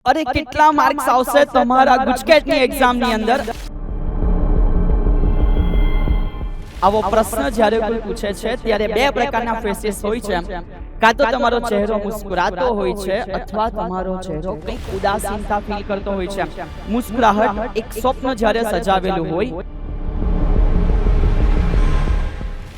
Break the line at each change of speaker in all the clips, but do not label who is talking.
અરે કેટલા માર્ક્સ આવશે તમારા ગુજકેટની એક્ઝામની અંદર? આવો પ્રશ્ન જ્યારે કોઈ પૂછે છે ત્યારે બે પ્રકારના ફેસીસ હોય છે. કાં તો તમારો ચહેરો મુસ્કુરાતો હોય છે અથવા તમારો ચહેરો કંઈક ઉદાસીનતા ફીલ કરતો હોય છે. મુસ્કુરાહટ એક સ્વપ્ન જ્યારે સજાવેલું હોય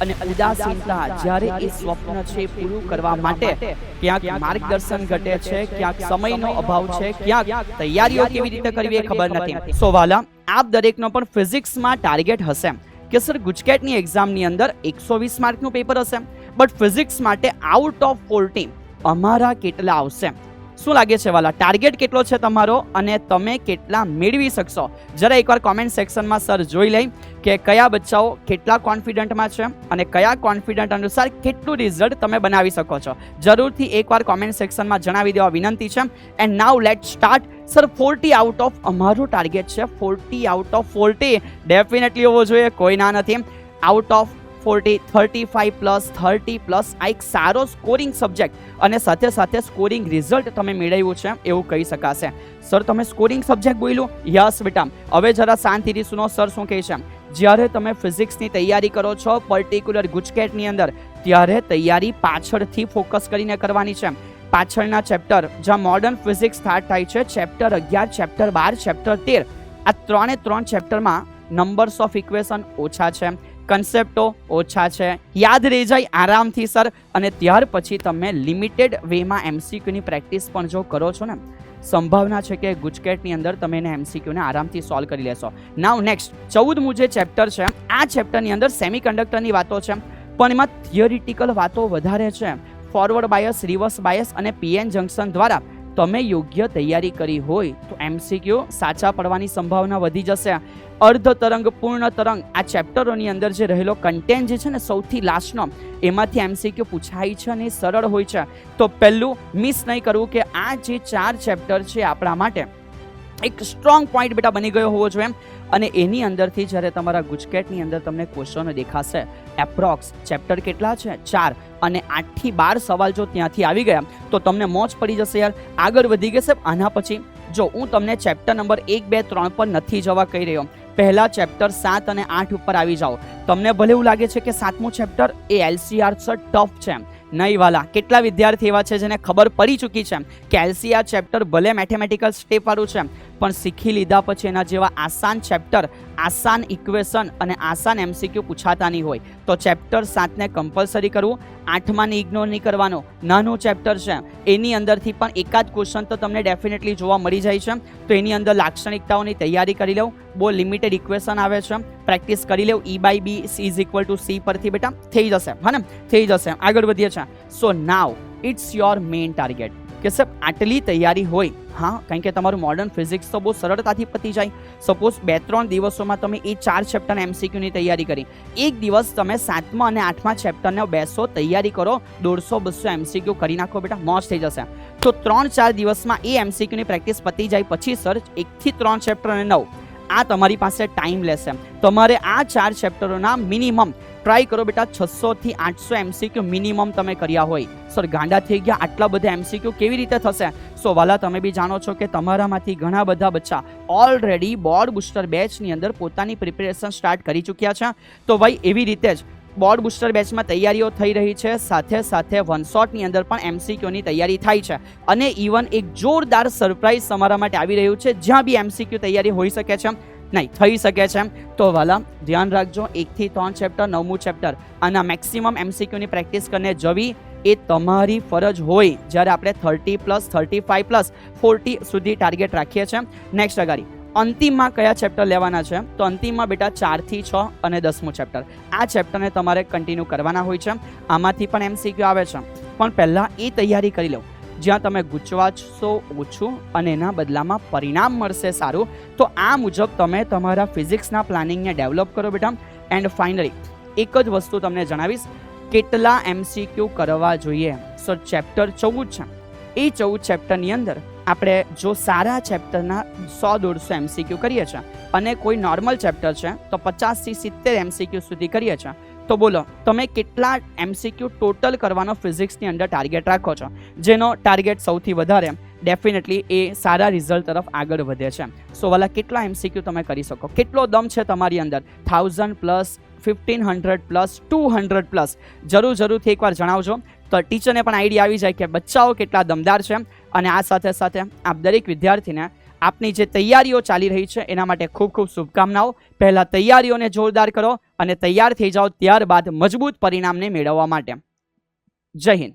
અને ઉદાસીનતા જ્યારે એ સ્વપ્ન છે પૂરું કરવા માટે ક્યાંક માર્ગદર્શન ઘટે છે, ક્યાંક સમયનો અભાવ છે, ક્યાંક તૈયારીઓ કેવી રીતે કરવી એ ખબર નથી. સો વાલા, આપ દરેકનો પણ ફિઝિક્સમાં ટાર્ગેટ હશે કે સર ગુજકેટની એક્ઝામની અંદર 120 માર્કનું પેપર હશે, બટ ફિઝિક્સ માટે આઉટ ઓફ 40 અમારા કેટલા આવશે? શું લાગે છે વાલા, ટાર્ગેટ કેટલો છે તમારો અને તમે કેટલા મેળવી શકશો? જરા એકવાર કોમેન્ટ સેક્શનમાં સર જોઈ લઈ કે કયા બચ્ચાઓ કેટલા કોન્ફિડન્ટમાં છે અને કયા કોન્ફિડન્ટ અનુસાર કેટલું રિઝલ્ટ તમે બનાવી શકો છો. જરૂરથી એકવાર કોમેન્ટ સેક્શનમાં જણાવી દેવા વિનંતી છે. And now late start. Sir 40 out of અમારું ટાર્ગેટ છે. 40 આઉટ ઓફ 40 ડેફિનેટલી હોવો જોઈએ, કોઈ ના નથી. આઉટ ઓફ 40, 35 પ્લસ 30 પ્લસ આ એક સારો સ્કોરિંગ સબ્જેક્ટ અને સાથે સાથે સ્કોરિંગ રિઝલ્ટ તમે મેળવ્યું છે એવું કહી શકાશે. સર તમે સ્કોરિંગ સબ્જેક્ટ બોલ્યું? યસ બેટા. હવે જરા શાંતિથી સુનો સર શું કહે છે. જ્યારે તમે ફિઝિક્સની તૈયારી કરો છો પર્ટિક્યુલર ગુજકેટની અંદર, ત્યારે તૈયારી પાછળથી ફોકસ કરીને કરવાની છે. પાછળના ચેપ્ટર જ્યાં મોડર્ન ફિઝિક્સ સ્ટાર્ટ થાય છે, ચેપ્ટર 11, ચેપ્ટર 12, ચેપ્ટર 13, આ ત્રણે ત્રણ ચેપ્ટરમાં નંબર્સ ઓફ ઇક્વેશન ઓછા છે, કન્સેપ્ટો ઓછા છે, યાદ રહી જાય આરામથી સર. અને ત્યાર પછી તમે લિમિટેડ વેમાં એમસીક્યુની પ્રેક્ટિસ પણ જો કરો છો ને, સંભાવના છે કે ગુજકેટની અંદર તમે એને એમસીક્યુને આરામથી સોલ્વ કરી લેશો. નાઉ નેક્સ્ટ 14મું જે ચેપ્ટર છે, આ ચેપ્ટરની અંદર સેમિકન્ડક્ટરની વાતો છે, પણ એમાં થિયરિટિકલ વાતો વધારે છે. ફોરવર્ડ બાયસ, રિવર્સ બાયસ અને પીએન જંકશન દ્વારા તમે યોગ્ય તૈયારી કરી હોય તો એમસીક્યુ સાચા પડવાની સંભાવના વધી જશે. અર્ધ તરંગ, પૂર્ણ તરંગ, આ ચેપ્ટરોની અંદર જે રહેલો કન્ટેન્ટ જે છે ને સૌથી લાસ્ટનો, એમાંથી એમસીક્યુ પૂછાય છે અને સરળ હોય છે. તો પહેલું મિસ નહીં કરવું કે આ જે 4 ચેપ્ટર છે આપણા માટે એક સ્ટ્રોંગ પોઈન્ટ બેટા બની ગયો હોવો જોઈએ. અને એની અંદરથી જ્યારે તમારા ગુજકેટની અંદર તમને ક્વેશ્ચનો દેખાશે, એપ્રોક્સ ચેપ્ટર કેટલા છે? 4, અને 8 થી 12 સવાલ જો ત્યાંથી આવી ગયા તો તમને મોજ પડી જશે યાર. આગળ વધી ગશે. આના પછી જો હું તમને ચેપ્ટર નંબર 1, 2, 3 પર નથી જવા કહી રહ્યો, પહેલા ચેપ્ટર 7 અને 8 ઉપર આવી જાઓ. તમને ભલે એવું લાગે છે કે 7મું ચેપ્ટર એ LCR ટફ છે, નહીં વાલા. કેટલા વિદ્યાર્થી એવા છે જેને ખબર પડી ચૂકી છે કે LCR ચેપ્ટર ભલે મેથેમેટિકલ સ્ટેપ વાળું છે, પણ શીખી લીધા પછી એના જેવા આસાન ચેપ્ટર, આસાન ઇક્વેશન અને આસાન એમસીક્યુ પૂછાતા નહીં હોય. તો ચેપ્ટર 7ને કમ્પલસરી કરવું. 8માને ઇગ્નોર નહીં કરવાનો. નાનું ચેપ્ટર છે, એની અંદરથી પણ એકાદ ક્વેશ્ચન તો તમને ડેફિનેટલી જોવા મળી જાય છે. તો એની અંદર લાક્ષણિકતાઓની તૈયારી કરી લેવું. બહુ લિમિટેડ ઇક્વેશન આવે છે, પ્રેક્ટિસ કરી લેવું. E/B = C પરથી બેટા થઈ જશે, હા ને, થઈ જશે. આગળ વધીએ છીએ. So now it's your main target કે સર આટલી તૈયારી હોય, હા, કારણ કે તમારું મોડર્ન ફિઝિક્સ તો બહુ સરળતાથી પતી જાય. સપોઝ 2-3 દિવસોમાં તમે એ 4 ચેપ્ટરના એમસીક્યુની તૈયારી કરી, એક દિવસ તમે 7મા અને 8મા ચેપ્ટરને બેસો, તૈયારી કરો, 150-200 એમસીક્યુ કરી નાખો બેટા, મોજ થઈ જશે. તો 3-4 દિવસમાં એ એમસીક્યુની પ્રેક્ટિસ પતી જાય પછી સર 1 થી 3 ચેપ્ટર અને 9 આ તમારી પાસે ટાઈમ લેશે. તમારે આ 4 ચેપ્ટરોના મિનિમમ ટ્રાય કરો બેટા 600 થી 800 એમસીક્યુ મિનિમમ તમે કર્યા હોય. સર ગાંડા થઈ ગયા, આટલા બધા એમસીક્યુ કેવી રીતે થશે? સો વાલા, તમે બી જાણો છો કે તમારામાંથી ઘણા બધા બચ્ચા ઓલરેડી બોર્ડ બુસ્ટર બેચની અંદર પોતાની પ્રિપેરેશન સ્ટાર્ટ કરી ચૂક્યા છે. તો ભાઈ એવી રીતે જ બોર્ડ બુસ્ટર બેચમાં તૈયારીઓ થઈ રહી છે, સાથે સાથે વન શોટની અંદર પણ એમસીક્યુની તૈયારી થાય છે. અને ઇવન એક જોરદાર સરપ્રાઈઝ તમારા માટે આવી રહ્યું છે, જ્યાં બી એમસીક્યુ તૈયારી હોઈ શકે છે, નહીં થઈ શકે છે. તો વાલા ધ્યાન રાખજો, 1 થી 3 ચેપ્ટર, 9મું ચેપ્ટર, આના મેક્સિમમ એમસીક્યુની પ્રેક્ટિસ કરીને જવી એ તમારી ફરજ હોય. જ્યારે આપણે 30 પ્લસ 35 પ્લસ 40 સુધી ટાર્ગેટ રાખીએ છીએ. નેક્સ્ટ અગાડી અંતિમમાં કયા ચેપ્ટર લેવાના છે? તો અંતિમમાં બેટા 4 થી 6 અને 10મું ચેપ્ટર, આ ચેપ્ટરને તમારે કન્ટિન્યુ કરવાના હોય છે. આમાંથી પણ એમસીક્યુ આવે છે, પણ પહેલાં એ તૈયારી કરી લો જ્યાં તમે ગુચવાશો ઓછું અને એના બદલામાં પરિણામ મળશે સારું. તો આ મુજબ તમે તમારા ફિઝિક્સના પ્લાનિંગને ડેવલપ કરો બેટા. એન્ડ ફાઇનલી એક જ વસ્તુ તમને જણાવીશ, કેટલા એમસીક્યુ કરવા જોઈએ. સો ચેપ્ટર 14 છે, એ 14 ચેપ્ટરની અંદર આપણે જો સારા ચેપ્ટરના 100-150 એમસીક્યુ કરીએ છીએ અને કોઈ નોર્મલ ચેપ્ટર છે તો 50 થી 70 એમસીક્યુ સુધી કરીએ છીએ, તો બોલો તમે કેટલા MCQ ટોટલ કરવાનો ફિઝિક્સની અંદર ટાર્ગેટ રાખો છો? જેનો ટાર્ગેટ સૌથી વધારે ડેફિનેટલી એ સારા રિઝલ્ટ તરફ આગળ વધે છે. સો વાલા કેટલા MCQ તમે કરી શકો, કેટલો દમ છે તમારી અંદર, 1000 પ્લસ 1500 પ્લસ 200 પ્લસ, જરૂરથી એકવાર જણાવજો તો ટીચરને પણ આઈડિયા આવી જાય કે બચ્ચાઓ કેટલા દમદાર છે. અને આ સાથે સાથે આપ દરેક વિદ્યાર્થીને આપની જે તૈયારીઓ ચાલી રહી છે એના માટે ખૂબ ખૂબ શુભકામનાઓ. પહેલાં તૈયારીઓને જોરદાર કરો અને તૈયાર થઈ જાઓ ત્યારબાદ મજબૂત પરિણામને મેળવવા માટે. જય હિન્દ.